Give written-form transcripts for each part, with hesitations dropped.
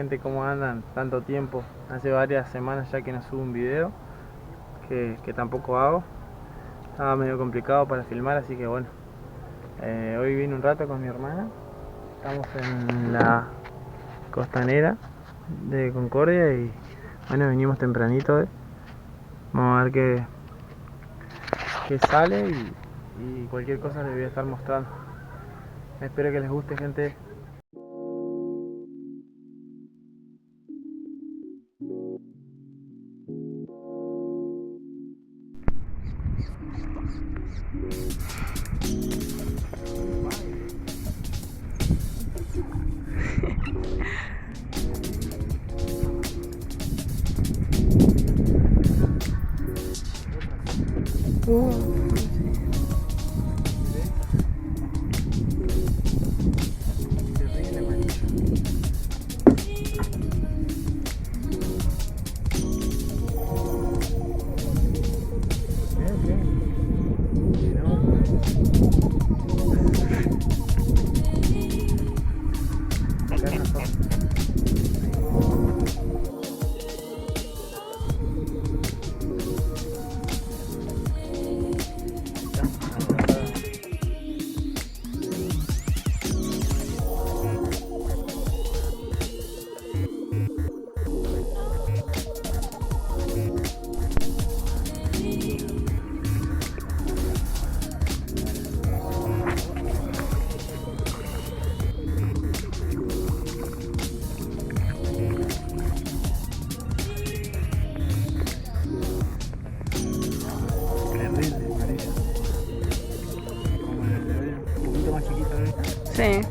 gente, ¿cómo andan? Tanto tiempo, hace varias semanas ya que no subo un video, que tampoco hago. Estaba medio complicado para filmar, así que bueno, hoy vine un rato con mi hermana. Estamos en la Costanera de Concordia y bueno, vinimos tempranito hoy. Vamos a ver qué sale y cualquier cosa les voy a estar mostrando. Espero que les guste, gente. Sí,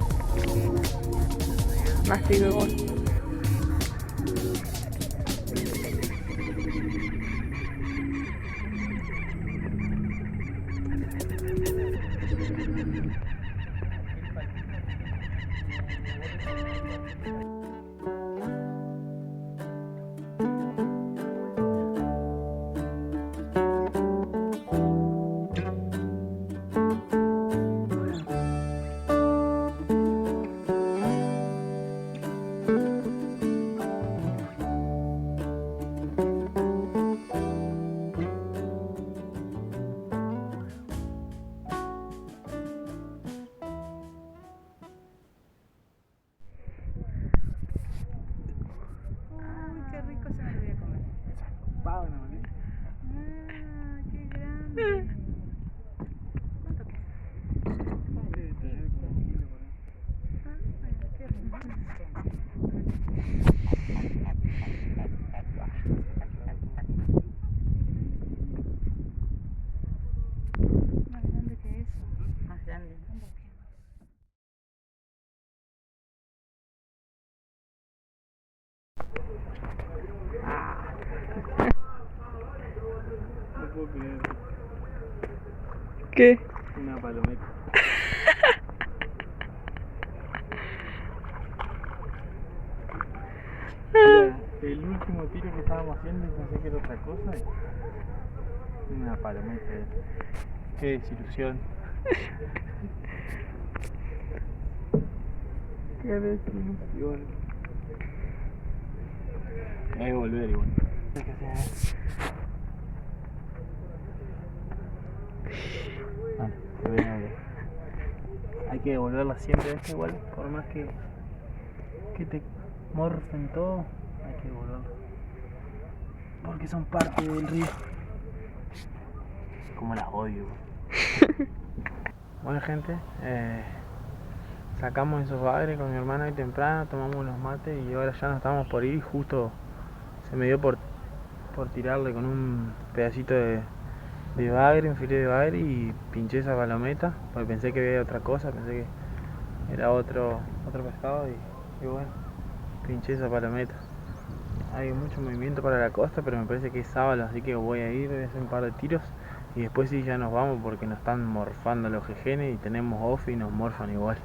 más chico igual. Qué grande. ¿Cuánto pesa? Qué rico. Más grande que eso. Más grande. No puedo creer. ¿Qué? Una palometa. Mira, el último tiro que estábamos haciendo pensé que era otra cosa. Una palometa. Qué desilusión. Qué desilusión. Hay que volver igual. Hay que devolverla siempre, ¿ves? Igual, por más que te morfen todo, hay que devolverla. Porque son parte del río. Como las odio. Bueno, gente, sacamos esos bagres con mi hermana hoy temprano, tomamos unos mates y ahora ya nos estamos por ir. Justo se me dio por tirarle con un pedacito de bagre, un filete de bagre, y pinché esa palometa porque pensé que había otra cosa, pensé que era otro pescado y bueno, pinché esa palometa. Hay mucho movimiento para la costa, pero me parece que es sábado, así que voy a ir, voy a hacer un par de tiros y después sí ya nos vamos porque nos están morfando los jejenes y tenemos off y nos morfan igual.